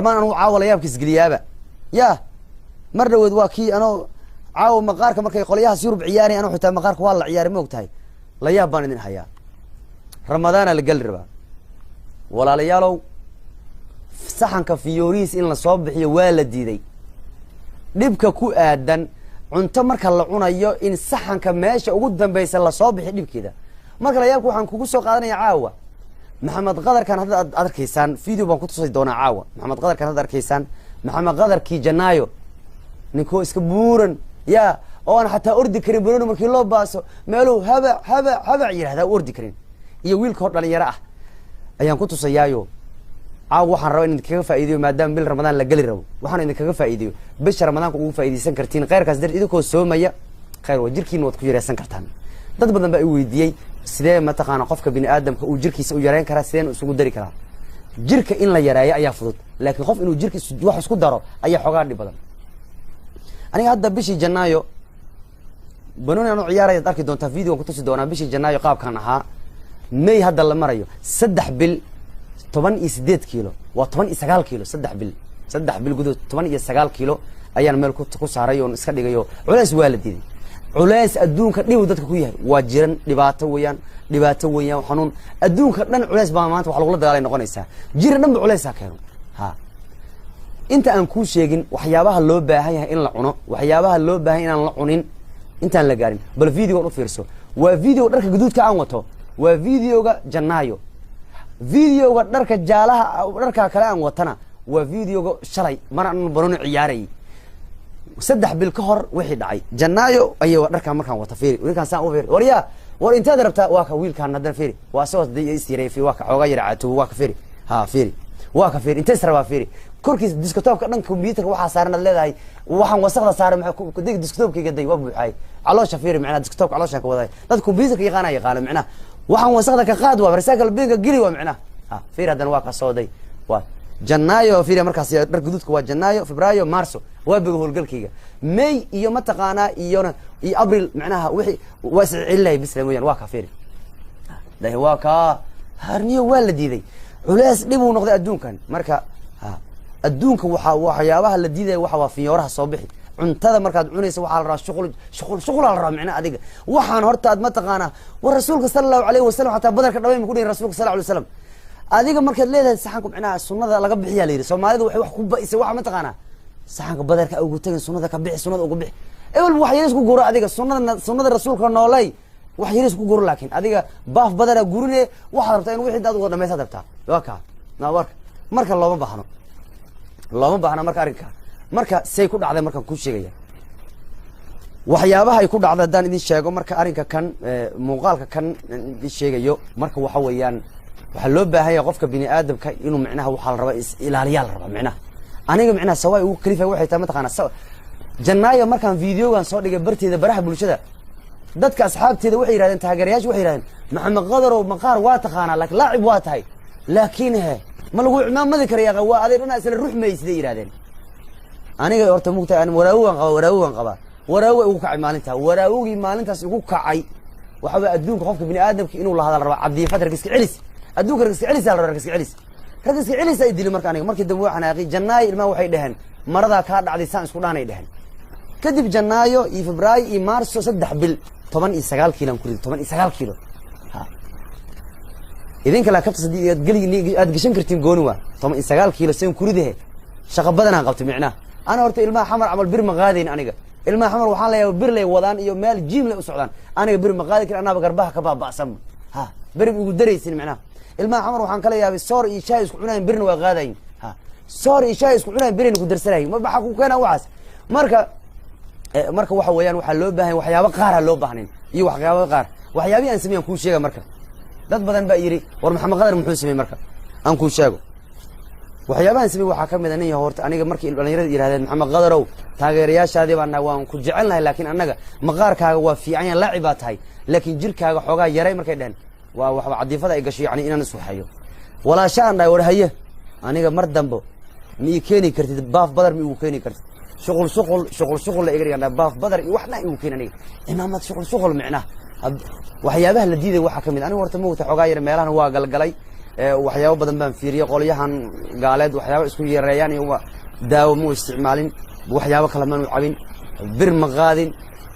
رمان أنا عاول أيام كسجليابة يا مرة ودواكي أنا عاو مقارك مركي قليها سيرو بعياري أنا حتى مقارك والله عياري موقتهاي لا يابان من الحياة رمضان اللي قل ربا ولا ليالو صحن كفيوريس إن الصبح والدي ذي دبك كو آدن عنت مرك الله عنايو إن صحن كماشة وقدام بيس الله صبح دب كده مرك ليالكو عن كوكو سوق هذا عاوة محمد غدر كان هذا أركيسان فيديو بنكتب صيدونا عاوة محمد غدر كان هذا أركيسان محمد غدر كي جنايو نكو اسكبورن يا أو أنا حتى أردي كريم برونو مركي الله باسو مالو هبع يرى هذا أردي كريم يويل كورد على يراه أيام كنت صيايو عاو وحن رأي إنك كيف فايديو ما دام بال رمضان لقلي رو وحن إنك كيف فايديو بش رمضان كوفا فايدي سنكرتين غير كاسدر إذا كو سومية خير وجركين وتكجري سنكرتان ضد بدن بقى ويديي سيدا ما تقانا قفك بني آدم وجركي سو يرين كرا سيدان وسو دري كرا جرك إن لا يرايا أي فضل لكن خوف إنه جرك واحد اسكو دارو أي حوار دي بدن أنا هذا بشي جنايو بنوني أنا عيارة يتأكد دون تفيديو وكنت سدونا بشي جنايو قاب كان ها مي هذا اللي مريو سدح بال 18 كيلو و18 كيلو سدح بال قدود 18 كيلو أيان ميل كنت ساريو نسكت دقيقو علاش والدي علاش أدون كديو دتك كويه واجرن دباتة ويان وحنون أدون كدن علاش بامات وحلو الله دالين نقنيسها جيرن علاش كانوا ها أنت أنكون شيء وحيابها اللو باهي إن العنو وحيابها اللو باهي إن العنين أنت أن لقارن بالفيديو نفيرسو وفيديو درك قدود كعنوته وفيديو جنايو فيديو درك جالها درك كلام وطنا وفيديو شلي مرة نبرون عياري سدح بالكهر وحيد عي جنايو أيوة درك مركان وطفيري وكان ساعة فيري وريا أنت دربت واك ويل كان ندر فيري واسوس دي يستيري في واك عغير عتو واك فيري ها فيري واك فيري أنت سروا فيري كوركيس ديسكتوب كأن كمبيوتر وحى صارنا اللي هاي وحن وصلنا صار مع كديك ديسكتوب كي قدي وابو حي على شفيري معنا ديسكتوب على شك وضاي لا كمبيوتر كي يقال معنا وحن وصلنا كقاد وبرساك البينك جري ومعنا ها فيري هذا الواقع صودي جنايو فيري مركز مركزك هو جنايو فبراير مارسو وابو القل كيجا ماي يوم تقانا يونا أبريل معناها وحي واسع إلا بسلميا واقع فيري ده واقع هرنيو والدي ذي علاس لبوا نقضي أدون كان مركا adduunka waxyaabaha la diiday waxa fiyoraha soo bixi cuntada markaad cunayso waxa la raa shuqul la raa macna adiga waxaan horta aad ma taqaana war rasuulka sallallahu alayhi wasallam hatta badarka dhaway ku dhigay rasuulka sallallahu alayhi wasallam adiga markaad leedahay saxanku macna sunnada laga bixiyaa leeyahay Soomaalidu waxay wax ku baisay waxa ma taqaana saxanka badarka ugu tagay sunnada ka bixi sunnada ugu bixi eewal wax yar isku guro adiga sunnada rasuulka noolay wax yar isku guro laakiin adiga baaf badara gurine waxa rabtaa in wixii dad uga dhameeyay dabtaa waa ka warka marka looma baahno lama baahna marka arrinka marka say ku dhacday markan ku sheegaya waxyaabaha ay ku dhacday hadaan idin sheego marka arrinka kan muuqaalka kan idin sheegayo marka waxa weeyaan waxa loo baahan yahay qofka bini aadamka inuu macnaha waxa la raba ilaaliyaal raba macnaha aniga macnaha saway ugu kalifa waxay tahay mataqaana jannaayo markan fiidiyogan soo dhigay barteeda baraha bulshada dadka asxaabteeda waxay yiraahdeen taageerayaashu waxay yiraahdeen maxamed qadar oo maqaar waa taqaana laakiin laacib waa tahay laakiin ما لقوا ما ذكر يا غوا هذا الناس اللي الروح ما يسدي يرادين أنا قلت مقطع أنا وراوغ قبا وكعي مالنتها وراوغي مالنتها يقول كعي وحب أدوك خوفك بني آدم كإنه الله هذا الربع عبدي فترة ركسك علس أدوك ركسك علس على ركسك علس يدي لمركانك مركز دموع أنا أخي جناي الماء وحي دهن مرضى كارد على لسان سكولان يدهن كذب جنايو فبراير مارس صدح بال 8 كيلو كل 8 كيلو إذن كلا كبت صديق قلي أدقشن كرتين جونوا طبعا 9 كيلو سين كورده شغب بدنا قبت معنا أنا ورت الماء حمر عمل بير مغادين أنا الماء حمر وحاله يبير لي وضان يوم مال جيم لي أسعدان أنا بير مغادي كنا أنا بقربها كباب بأسم ها بير يقدريسين معنا الماء حمر وحان كلا يا بالصور يشايس كلنا بيرن وغادين ها صور يشايس كلنا بيرن يقدر سلاي ما بحكوا كنا وعس مركا وحويان وحلو بها وحيابا قارها لو بحنين يو وحيابا قار وحيابي أنسميهم كل شيء مركا dad badan baa yiri war maxamed qadar muxuu sameeyay marka aan ku sheego waxyaabahan sameeyay waxa kamid ah horta aniga markii dhalinyarada yiraahdeen maxamed qadarow taageerayaashaadii baan waan ku jecelnahay laakiin anaga maqaarkaaga waa fiican yahay laaciba tahay laakiin jirkaaga xogaa yaray markay dhahan waa waxba cadiifada ay gashay yani inaan isku hayo wala shaan day war haye aniga mar dambo mi keeni kartid baaf badar mi uu keeni kartid shuqul la igriya baaf badar waxna uu keenay imaamad shuqul macna waxyaabaha la diiday waxa kamid aniga horta moogta xogaa yar meelahan waa galgalay waxyaabo badan baan fiiriyay qolyahan gaaleed waxyaabo isku yareeyaan iyo daawo mu isticmaalin waxyaabo kala ma cabin bir ma qaadin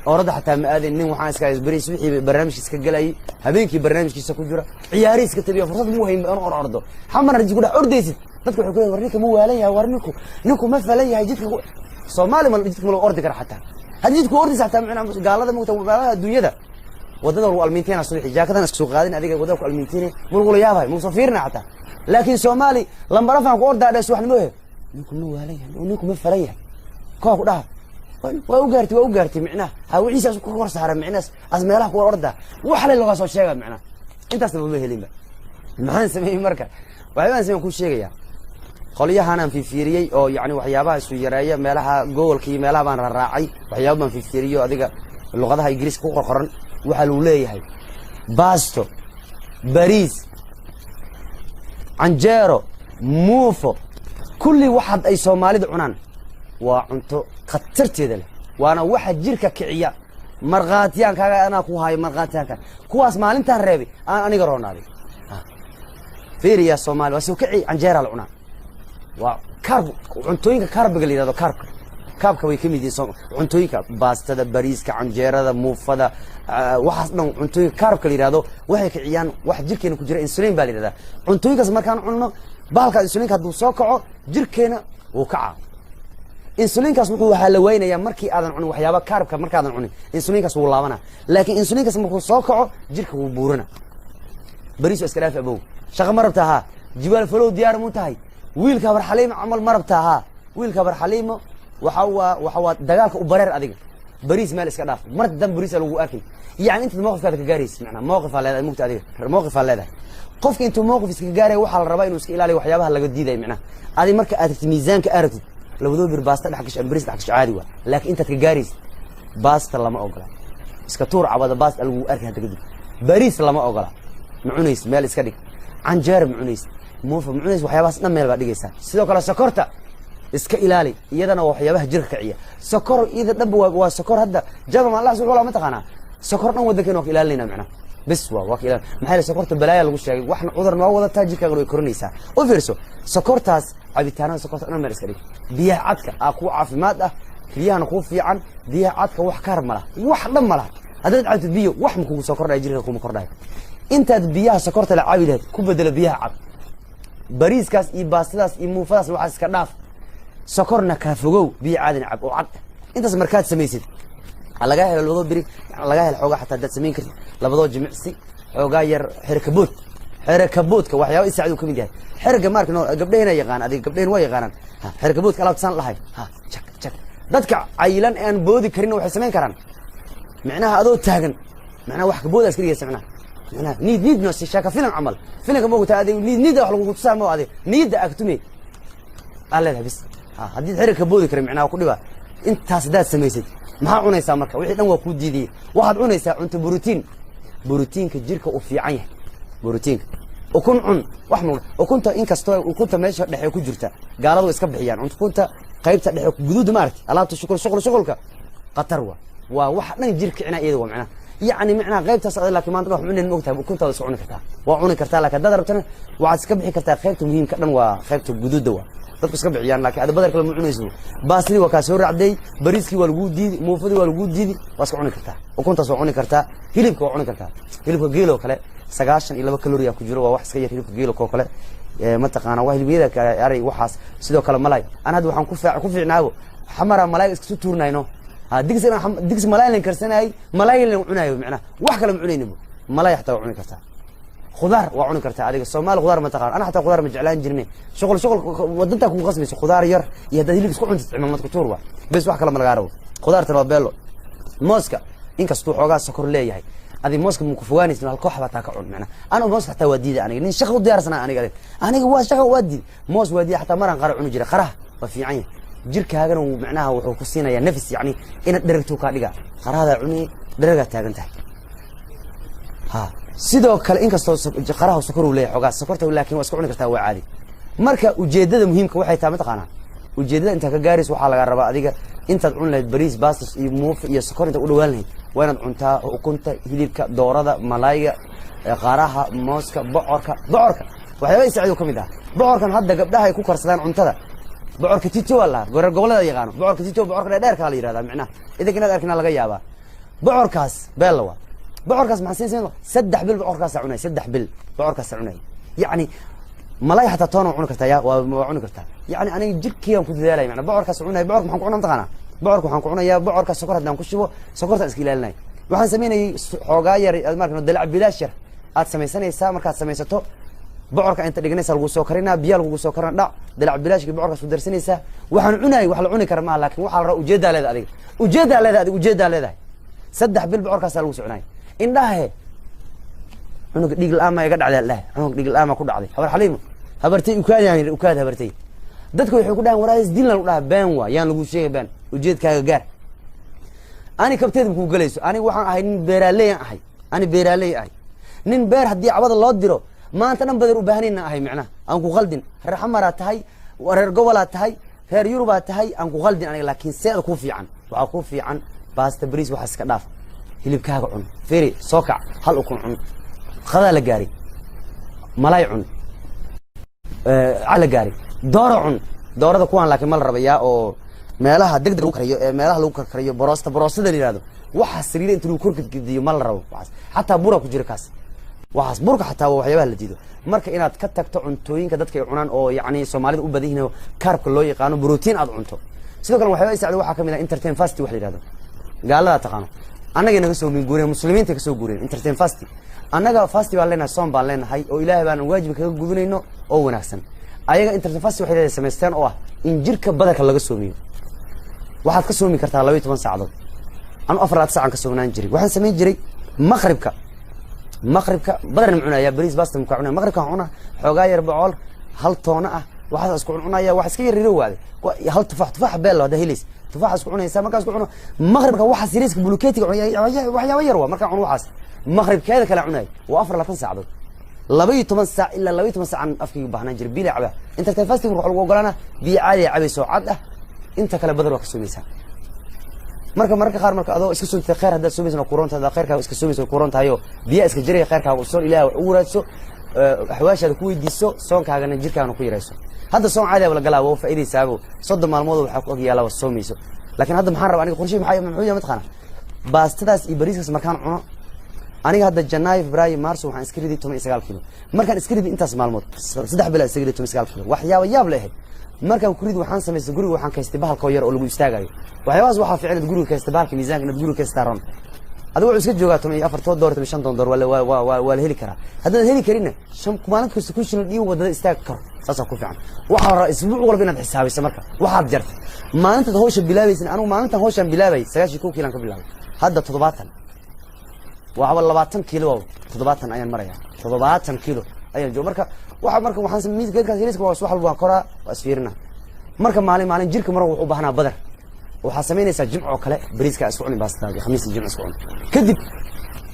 orada xataa ma aadin nin waxaan iska isbariis wixii barnaamijkiisa ka galay habeenkii barnaamijkiisa ku jira ciyaariska tabiya fursad mu hayn aan ordo xamar rajig ku dhac ordaysid dadku waxay ku leeyihiin warninka ma waalan yahay ninku ma falan yahay jidka Soomaali ma jidka ma ordi kara xataa hadii jidku ordi xataa macna gaalada mugta adduunyada wadada lagu almiinteena soo xijaakadan isku soo qaadin adiga wadada ku almiinteena mulqul yaabay mu safiirna xataa laakiin Soomaali lambar afan ku ordaa dhaas wax ma yahay ninku ma waalan yahay ninku ma falan yahay koox dhaaf waa u gaartay macna ha wixiisa ku kor saaran macnaas asmeelaha ku orda wax la laga soo sheegay macna intaas ma helin ba maxaan sameeyay marka waxaan sameeyay ku sheegaya qoliyahan aan fiiriyay oo yaani waxyaabaha isu yareeya meelaha gobolkii meelaha baan raacay waxyaabo baan fiiriyo adiga luqadaha Ingiriiska ku qorqoran waxa uu leeyahay baasto bariis anjero muufo kulli waxad ay Soomaalidu cunaan waa cunto khatarteeda leh waana waxa jirka kiciya marqaatiyaan kaaga ana ku hayo marqaatiyaanka kuwaas maalintan reebi aan aniga roonaaday fiiriya Soomaali waa soo kici anjero la cunaa waa karb cuntooyinka karbiga leeyahay kaabka way kamid yihiin cuntooyinka baastada bariiska anjeerada muufada waxaas dhan cuntooyinka karbka leeyahay waxay kiciyaan wax jirkeena ku jira insulin baa leeyahay cuntooyinkaas markaan cunno baalka insulinka haduu soo kaco jirkeena uu kaca insulinkaas wuxuu waxa la weynayaa markii aadan cunin waxyaabo karbka markaadan cunin insulinkaas wuu laabana laakiin insulinkaas markuu soo kaco jirka wuu buurana bariis iska dhaaf abow shaqo marabtaha jibaal falow diyaar mu tahay wiilka bar xaliim amal marabtaha wiilka bar xaliim waxa dagaalka u bareer adiga bariis meel iska dhaaf mar dan bariis lagu arkay yaani inta mowqifkaada ka gaaraysid macna mowqif leedahay mugta adiga mowqif leedahay qofka intuu mowqif iska gaaray waxa la rabaa inuu iska ilaaliyo waxyaabaha laga diiday macna adi marka aad miisaanka aragtid labadoo bir baasta dhaxkish bariis dhaxkish caadi waa laakiin inta ka gaaraysid baasta lama ogola iska tuur cabada baasta lagu arkay hada kadib bariis lama ogola macunays meel iska dhig anjeer macunays muufa macunays waxyaabahaas dhan meel baa dhigaysaa sidoo kale sokorta iska ilaali iyadana waxyaabaha jirka kiciya sokor iyada dhanba waa sokor hadda jaba ma Allah subhanahu wa ta'ala sokor dhan wadankeena waa ilaalinayna macna bas waa ilaalin maxay sokorta balaaya lagu sheegay waxna cudur ma wada taajirka way korinaysaa oo fiirso sokortaas cabitaanada sokorta dhan meel iska dhig biyaha cadka ku caafimaad ah kiyana ku fiican biyaha cadka wax kaar ma laha wax dhan ma laha hadii aad cabto biyo wax ma kugu sokordhay jirka kuma kordhay intaad biyaha sokorta la caabideed ku bedelo biyaha cad bariiskaas iyo baastidaas iyo muufadaas waxa iska dhaaf sokorna ka fogow biyo caadina cab oo cad intaas markaad sameeysid laga helo labado biri laga helo xogaa xataa dad sameyn kartid labado jimicsi xogaa yar xirkaboodka waxyaabo isaacadu kamid yahay xirga markano gabdheena yaqaan adiga gabdheen way yaqaanaan xirkaboodka alaabtan lahay jak dadka caylan aan boodi karin waxay sameyn karaan macnaha adoo taagan macnaha wax ka booda iska dhigaysa macnaha niid no si shaka filan amal filanka ma ogtaa adiga niid wax lagu tusaamo adiga niida agtume alla bis hadii xirka boodi karin macnaha ku dhiba intaas daad sameeysid maxaa cunaysaa marka wixii dhan waa ku diiday waxaad cunaysaa cunto borotiinka jirka u fiican yahay borotiinka ukun wax ma ukunta in kasto ukunta meesha dhexe ku jirta gaaladu iska bixiyaan ukunta qaybta dhexe guduud ma aragtay alaabta shuqulka qatar waa wax dhan jirka ina iyada waa macna yaani macna qaybtaas laakiin maanta wax cuneen ma ogtahay ukunta soo cuni kartaa waa cuni kartaa laakiin dad rabtana waxaad iska bixi kartaa qaybta muhiimka dhan waa qaybta guduudda waa dadku iska bixiyaan laakiin aad badar kale ma cunayso baasli waa ka soo raacday bariiski waa lagu diidi muufadi waa lagu diidi waa iska cuni kartaa ukuntaas waa cuni kartaa hilibka waa cuni kartaa hilibka geelo kale 92 kalooriya ku jiro waa wax iska yar hilibka geelo kale ma taqaana waa hilibiyada aray waxaas sidoo kale malay ana hadda waxaan ku fiicnaago xamara malay iska soo tuurnayno digsi malay leen karsanay malay leen cunaayo macna wax kale ma cunayno malay xataa cuni kartaa khudaar waa cuni kartaa adiga Soomaali khudaar ma taqaan ana xataa khudaar ma jeclaan jirnay shaqal wadanta ku qasbayso khudaar yar iyo dad hilib isku cuntid cimaamad ku tuurba bas wax kale ma laga rabo khudaarta waa beelo mooska inkastoo xoogaa sokor leeyahay adi mooska mu ku fogaanaysan hal koox baa ka cun macna ana mooska xataa waa diiday aniga nin shaqo u diyaarsana aniga waa shaqo waa diiday moos waa diiday xataa maran qara cuni jira qaraha waa fiican jirkaagana uu macnaha wuxuu ku siinayaa nafis yaani in dheregto ka dhiga qarahada cuni dherega taagan tahay sidoo kale inkastoo qaraha sokor uu leeyahay xogaa sokorta laakiin waa iska cuni kartaa waa caadi marka ujeedada muhiimka waxay tahay mataqaanaa ujeedada inta ka gaaris waxa laga rabaa adiga intaad cun lahayd bariis baastas iyo muuf iyo sokor inta u dhawaan lahayd waa inaad cuntaa ukunta hilibka doorada malayga qaraha mooska bocorka waxyaaba isaacido kamid ah bocorkan hadda gabdhaha ay ku karsadaan cuntada bocorka tito wala goor gobolada yaqaan bocorka tito bocorka dheer ka la yiraahdaa macna idinka inaad arkina laga yaabaa bocorkaas beelawa bocorkaas maxaa siin saddex bil bocorkaas cunay saddex bil bocorkaas cunay yani malay hatta toona cuni kartaa ya waa cuni kartaa yani aniga jirkiyaan ku dadaalay macna bocorkaas cunay bocorka maxaan ku cunaa taqana bocorka waxaan ku cunayaa bocorka sokor hadaan ku shubo sokorta iska ilaalinay waxaan sameynay xoogaa yar markaa dalac bilaash yar aad samaysanaysaa markaad samaysato bocorka inta dhiganaysa lagu soo karinaa biyo lagu soo karina dhac dalac bilaashki bocorka soo darsanaysaa waxaan cunay wax la cuni kara ma laakiin waxa la ujeedaa leedahay adiga ujeedaa leedahay saddex bil bocorkaas lagu socnay indhaha cunuga dhig la'aan ma iga dhacday allah cunuga dhig la'aan ma ku dhacday habar xaliimo habartay u kaad habartay dadku waxay ku dhahan waraas diin la dhaha been waa yaan lagu sheegay been ujeedkaaga gaar ani kabteed ku galayso ani waxaan ahay nin beeraley ahay nin beer hadii cabada loo diro maanta dhan badar u baahanina ahay macna aan ku qaldin reer xamara tahay reer gobol tahay reer Yurub tahay aan ku qaldin aniga laakiin seed ku fiican waxa ku fiican baasta bariis waxa iska dhaaf hilibkaaga cun feeri sookac hal ukun cun qada la gaari malay cun ala gaari dooro cun doorada kuwan laakiin mal rabayaa oo meelaha degdeg lagu kariyo ee meelaha lagu kariyo boroostada la yiraahdo waxa sariir inta lagu korkadiyo mal rabo waxaas hatta bura ku jira kaas waxaas burka hatta waxyaabaha la diido marka inaad ka tagto cuntooyinka dadka ay cunaan oo yacni Soomaalida u badan yihiin carb loo yaqaano protein aad cunto sidoo kale waxyaabaha isticmaal waxa kamid ah entertain fast wax la yiraahdo gaalada taqaano annaga naga soo guureen muslimiinta ka soo guureen entertain fast annaga festival leena soom baan leenahay oo ilaahay baan waajib kaga gudunayno oo wanaagsan ayaga entertain fast waxay sameystaan oo ah in jirka badarka laga soomiyo waxaad ka soomi kartaa 12 saacadood aan 4 saacan ka soomanaan jiray waxaan sameyn jiray maqribka badarna cunaya bariis baasta ma cunaa maqribka cunaa xoogaa yar bacol hal toona ah waxaad isku cunaya wax iska yar waade hal tufaax beel wada helis tufaax isku cunaysa markaas ku cuno maqribka waxa siriiska bulukeetiga waxyaabo yar waa marka cuno waxaas maqribkeeda kala cunay waa 4 saacadood 12 saac ilaa 12 saac afkiga baahnaan jiray bila caba inta fasting waxa lagu ogolaana biyo caadi cabayso cad ah inta kale badar waa ka soomaysaa marka qaar marka adoo iska suntay khayr hada soomaysan korontada khayrka iska soomaysan korontayo biyo iska jiray khayrka u soo ilaahay u waraadso xawaashada ku weydiiso soonkaagana jirkaana ku yareyso hadda soon caadi ah la galaa waa faa'iideysaabo 30 maalmood waxa ku ogyaala waa soomayso laakiin hadda maxaan rabaa aniga qorshe muxuu yahay matqana baastadaas iyo bariiskaas markaan cuno aniga hadda Janaayo Febraayo Maarso waxaan iska riday 19 kilo markaan iska riday intaas maalmood 3 bilood iska riday 19 kilo waxyaabo yaab leh markaan ku riday waxaan sameystay guriga waxaan kaystay bahalka yar oo lagu istaagayo waxyaabahaas waxa fiican in guriga kaystay bahalka miisaanka in guriga kaystaaran adigu wuxuu iska joogaa 14 dollar 15 dollar wala heli karaa haddii heli karina shan maalin kasta ku shil dhiiw wadada istaag karo saas ku fiican waxa la isbuuc walba inaad xisaabiso marka waxaad jartay maalinta hawsha bilaabaysan anigu maalinta hawshan bilaabay 9 kiilo ka bilaabay hadda 70 waxa 20 kiilo 70 ayaan maraya 70 kiilo ayaan joogo marka waxaan sameeyay geedkaas yariiska waa wax walba koraa asfiirna marka maalin jirka mar wuxuu u baahnaa badar waxa sameynaysaa jimco kale bariiska isku cuni baastada khamiis jimco isku cuni kadib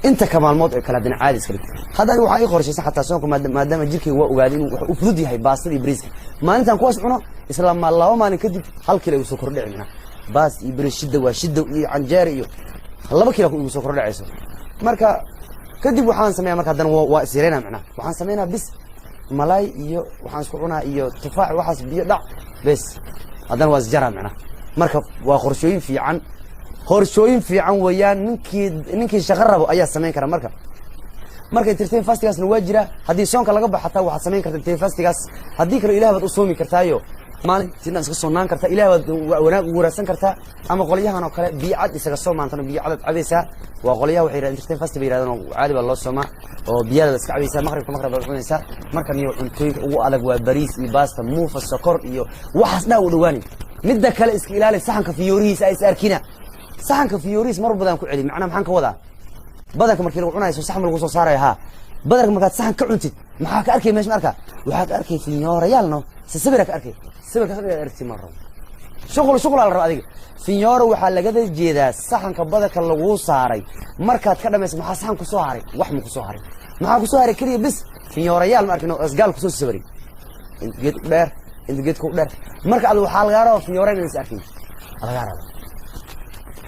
inta ka maalmood ay kala din caadi iska dhig hadda waxa ay qorshaysan xataa soonku maadaama jirkii waa ogaadin inuu wax u fudud yahay baastada iyo bariiska maalintan kuwaas cuno isla laba maalin kadib hal kiilo uu soo kordhicina baas iyo bariis shida iyo canjeer iyo 2 kiilo uu soo kordhicayso marka kadib waxaan sameeyaa marka haddana waa isireyna macna waxaan sameeynaa bis malay iyo waxaan isku cunaa iyo tufaax waxaas biyo dhac bes haddana waa isjara macna marka waa qorshooyin fiican weeyaan ninkii shaqo rabo ayaa sameyn kara marka entertain fastigaasna waa jira haddii soonka laga baxo xataa waxaad sameyn kartaa entertain fastigaas haddii kale ilaahay baad u soomi kartaayo maalintiina iska soonaan kartaa ilaahay baad wanaag ugu waraagsan kartaa ama qolyahan oo kale biyo cad isaga soo maantana biyo cad cabaysaa waa qolyaha waxay yiraahdeen entertain fast bay yiraahdeen caadi baa loo soomaa oo biyada iska cabaysaa maqribka baad cunaysaa marka niyo cuntooyinka ugu adag waa bariis iyo baasta muufa sokor iyo waxaas dhaa u dhawaani midda kale iska ilaali saxanka fiyoorihiisa ay arkina saxanka fiyoorihiis mar badan ku celi macna maxaan ka wadaa badanka markii lagu cunayso saxan lagu soo saarayo ha badanka markaad saxan ka cuntid maxaa ka arkay meesha marka waxaad arkay fiyoorayaalno sawir ka arkay sawirka ka arkay marro shughul ala rabo adiga fiyooro waxa laga jeedaa saxanka badanka lagu saaray markaad ka dhamayso maxaa saxan ku soo haray wax ma ku soo haray maxaa ku soo haray kaliya bis fiyoorayaal ma arkino asgaal ku soo sawiray geed dheer inta geedku dheer marka aad waxa laga rabo fiyoorayna is arkay laga rabo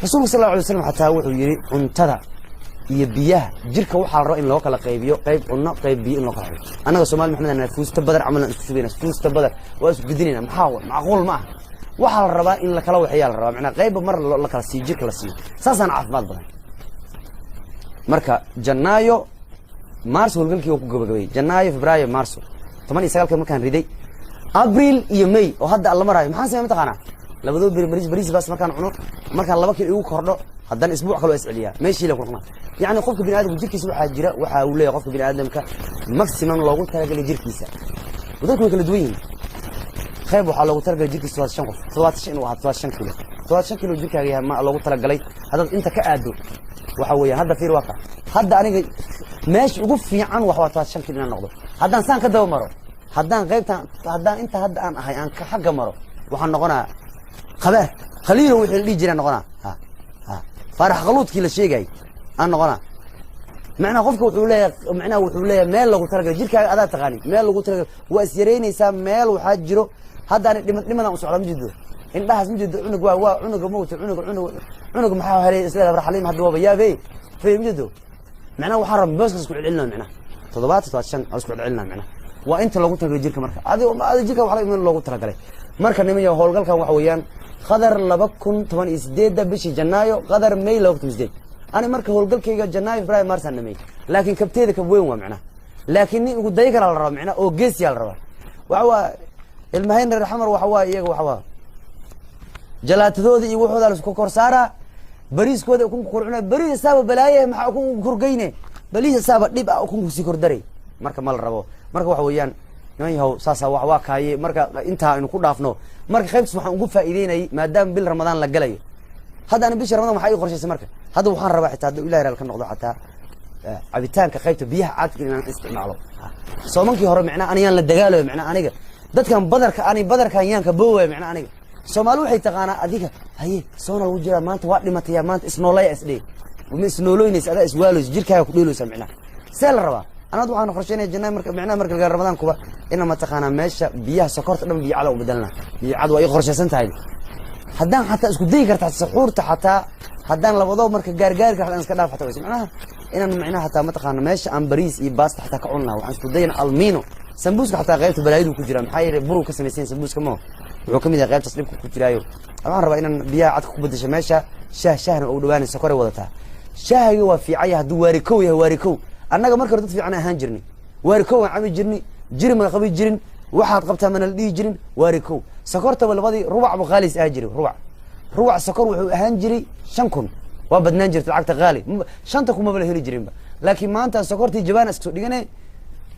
rasuulku sallallahu alayhi wasallam xataa wuxuu yiri cuntada يبيها جيرك وحال رأي لو كلا قيبيو قيب قلنا قيب بي إنه قاعد أنا سومال محمد أنا فوز تبدر عملنا نسوينا فوز تبدر وأسجديننا محاول معقول معه وحال الربا إن لك لو حيال الربا معنا قيب مرة لك رسي جيرك رسي ساسا عارف ما ضل مركا جنايو مارس والقل كي وقو قبي جنايو فبراير مارسو 8 كم كان ريدي أبريل يومي وهذا الله مراي محاسن سمعت قانا لبدو بريز بس مكان عنق مكان لبك يو كردو هذا الأسبوع كله أسئلة ماشي لكم قناة يعني قفك بني آدم جيرك يسوي حاجة وحاولي قفك بني آدم كماكسيمم لو قلت تلاقي جيرك يسا وذاك كل دوين خيب وحال لو تلاقي جيرك يسوي شنقف 13 واحد 13 كيلو 13 كيلو جيرك هي ما لو تلاقي هذا أنت كأدو وحوي هذا في الواقع هذا أنا ماشي وقف في عن وحوي 13 كيلو نقضه هذا إنسان كده مرة هذا غيب هذا أنت هذا أنا هاي أنا كحاجة مرة وحنقنا خبر خليله ويحلي جيران نقنا ها فرح غلط كل شيء جاي أنا قنا معنا قفك وحوليه معنا وحوليه مال لو ترى جيرك هذا تغني مال لو ترى وأسيرين يسام مال وحجره هذا لما أنا أسعى مجده إن ده مجد عنق عنق موت عنق محاو هلي إسلام راح عليه محد وابا يا في مجده معنا وحرم بس نسكت علنا معنا تضبط عشان أسكت علنا معنا وأنت لو ترى جيرك مركا هذا جيرك وحلا من لو ترى عليه مركا نمي هول قال كان وحويان قدر لبكون 8 إسداد بشي جنايو قدر مي لو تمزداد أنا مركب هالقل كي جنايو فراي مارس نمي لكن كبتيد كبوين ومعنا لكنني يقول دايق على الربع معنا أو جيس على الربع وحوا المهين الحمر وحوا يجوا وحوا جلات ذودي يوحوا ذا السكوكور سارة بريس كود يكون كورعنا بريس سبب بلايه مع يكون كورجينه بريس سبب ديب يكون سيكور دري مركب مال الربع مركب وحويان نهي هو ساسا وحوا كاي مركب انتهى إنه كل عفنه marka qaybtis waxaan ugu faa'iideynay maadaama bil ramadaan la galayo hadda ana bisha ramadaan waxa ay qorshaysay marka hadda waxaan rabaa xitaa ilaahay raal ka noqdo xataa cabitaanka qaybta biyaha caadka inaan isticmaalo soomankii hore macna aniyaan la dagaalayo macna aniga dadkan badarka yaanka booway macna aniga Soomaali waxay taqaana adiga haye soona lagu jira maanta waa dhimatay maanta isnoolay isdee wama isnooloynays ada iswaaloys jirkaaga ku dheelaysa macna seel rabaa أنا أتوقع أن خرجنا الجنة معنا مركز رمضان كوبا إنما تقانا ماشى بيها سكرت دم بيعلى وبدلنا بيعدوا أي خرجة سنة هاي حدان حتى اسكت ديكر تحت السحور حتى حدان لو مركز جار كحد أنسك دافع حتى بس معناها إنما معناها حتى ما تقانا ماشى أم بريس يباس حتى كعنا وعن سكودين المينو سمبوسك حتى غيرت بلايد وكجرام حير برو كسمسين سمبوسك ما وحكم إذا غير تصريف كجرايو أنا ربنا إن بيها عاد كوبدش ماشى شهر أو دوان السكر وضتها شهر وفي عيه دواريكو يهواريكو أنا مركز ردت في عنا هانجرني واركو عم يجرني جري ما قبي جرين واحد قبتها من اللي جرين واركو سكرت ولا بدي ربع بغاليس أجري ربع سكر وهانجري شنكم وبدنا نجري العقد غالي شنتكم ما بله هري جرين لكن ما أنت سكرتي جبان أسكت ديجنا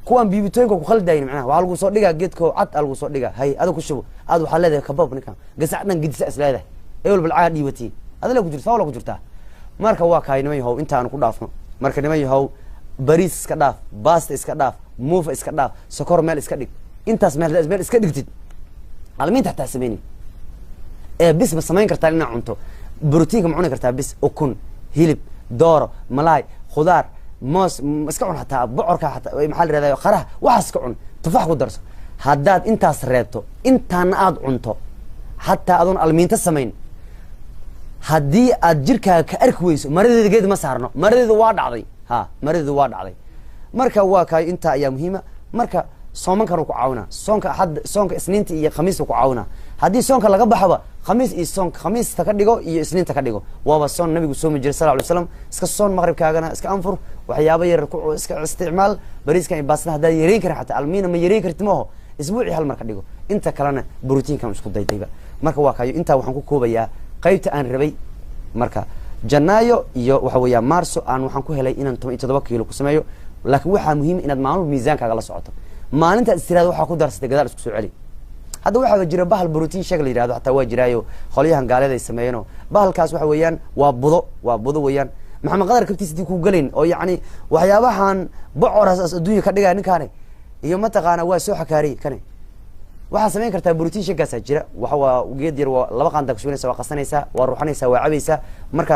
كوان بيبتوينك وخل داين معنا وعلى صوت ديجا جيتكو عط على صوت ديجا هاي هذا كشبه هذا حل هذا كباب نكام قصعنا قد سأس هذا أول بالعادي وتي هذا لو كجرت ولا كجرتها مركز واقعي نمي هو أنت أنا كل عفنا مركز نمي هو بريس إسكداف باست إسكداف موف إسكداف سكر مال إسكدك أنت اسمه مال إسكدك تد على مين تحت سميني بس سمين كرتا لنا عنتو بروتين معونه كرتا بس أكون هيلب دار ملاي خضار موس مسكعون حتى بعرك حتى محل هذا خره وحسكعون تفاح ودرس هداد أنت سريتو أنت نقاد عنتو حتى أظن على مين تسمين هدي أجرك كأركويس مريض جد ما صارنا مريض واد عضي ها مريض واد علي مركا واكاي انت يا مهمه مركا صومك رو كعاونا صونك حد صونك اسنينتي iyo khamiis ku caawna hadii soonka laga baxaba khamiis iyo soonk khamiis ta ka dhigo iyo isniinta ka dhigo waaba soon nabigu soo jiray sallallahu alayhi wasallam iska soon maghribkaagana iska anfur waxyaabo yar ku iska isticmaal bariiska ay baasna hadaa yareen kara xataa almiina ma yareen kartimo isbuuci hal mar ka dhigo inta kalena borotiinka isku daydayba marka waakayo inta waxaan ku koobayaa qaybta aan rabay marka janaayo iyo waxa weeyaa maarso aan waxaan ku helay inaan 17 kiilo ku sameeyo laakiin waxa muhiim inaad maalmo miisaankaaga la socoto maalinta istiraad waxa ku darsatay gadaal isku soo celi hadda waxa jira bahal borotiin shag la yiraahdo hatta waa jiraayo qoliyahan gaalada ay sameeyeen bahalkaas waxa weeyaan waa budo weeyaan maxamed qadar kabtiisii ku galeen oo yaani waxyaabahan bocoras adduunka ka dhigaa ninkaane iyo ma taqaana waa soo xakaari kane waxa sameyn kartaa borotiin shagaas jira waxa waa geed yar waa laba qaan dagshoonaysa waa qasanaysa waa ruuxanaysa waa cabaysa marka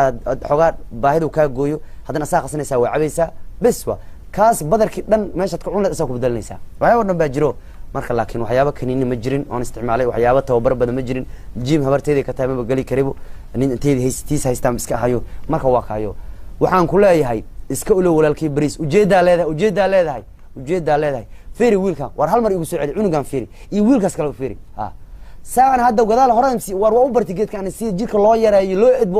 xogaa baahidu ka gooyo hadana saa qasanaysa waa cabaysa bas waa kaas badarkii dhan meeshaad ka cunaysa ku bedelanaysa waxyaabo dhan baa jiro marka laakiin waxyaabo kaniini ma jirin oo isticmaalay waxyaabo tababar badan ma jirin jim habarteedii ka taamaba gali karibo nin inteedii haystiis haystaan iska hayo marka waa kaayo waxaan ku leeyahay iska ulo walaalkii bariis ujeedaa leedahay fiiri wiilkan war hal mar igu soo celi cunugan fiiri iyo wiilkaas kale fiiri ha saan hadda gadaal horan war waa u bartay geedkan si jirka loo yareeyo loo edbo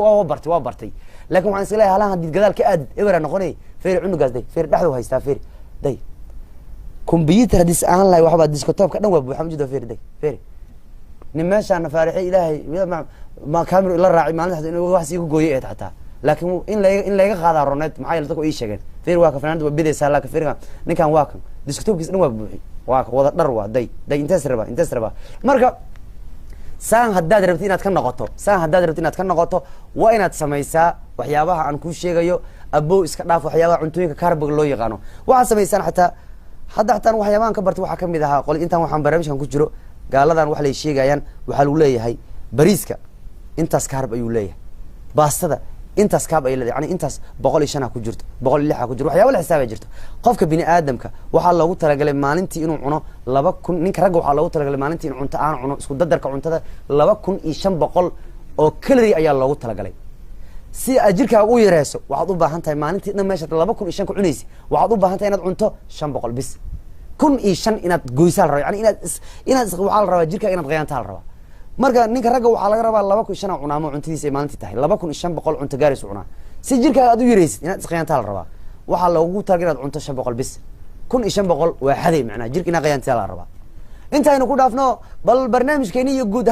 waa bartay laakiin waxaan isleeyahay halahan hadii gadaal ka aad ebera noqonay fiiri cunugaas day fiiri dhaxdu haystaa fiiri day computer hadis aan lahay waxba desktop ka dhan waa buuxa majido fiiri day fiiri nimeeshaan faarixay ilaahay ma kaamiro ila raaci maalinta inuu wax sii ku gooyay ee xataa laakiin in laga qaada roneed maxay la dadku ii sheegeen fiiri waa ka fanaanada waa bidaysaa laakiin fiiriga ninkan waa kan desktopkiisa dhan waa buuxi waa wada dhar waa day intaas raba marka saan haddaad rabtid inaad ka noqoto waa inaad samaysaa waxyaabaha aan kuu sheegayo abow iska dhaaf waxyaabaha cuntooyinka kaarboga loo yaqaano waxaad samaysaan xataa waxyaabahan ka bartay waxaa kamid ahaa qol intaan waxaan barnaamijkan ku jiro gaaladan wax lay sheegayaan waxaa lagu leeyahay bariiska intaas kaarb ayuu leeyahay baastada intaas kaab ay leedahay yani intaas 105 ku jirto 106 ku jirto waxyaabo la xisaabay jirto qofka bini aadamka waxa loogu talagalay maalintii inuu cuno 2000 ninka ragga waxa loogu talagalay maalintii inuu cunto aan cuno isku dadarka cuntada 2500 oo calorie ayaa loogu talagalay si ajirka u yareeso waxaad u baahan tahay maalintii dhan meesha 2005 ku cunaysi waxaad u baahan tahay inaad cunto 500 bis 1500 inaad goysaal rabo yani inaad waxa la rabaa jirka inaad qiyaantaal rabo marka ninka ragga waxa laga rabaa 2500 cunaamo cuntadiisa ay maalintii tahay 2500 cunto gaaris cunaa si jirka aad u yareysid inaad qiyaantaal rabo waxa loogu talagalay inaad cunto 500 bis 1500 waa xaday macna jirka inaad qiyaantaal rabo inta aynu ku dhaafno bal barnaamijkeeni iyo guud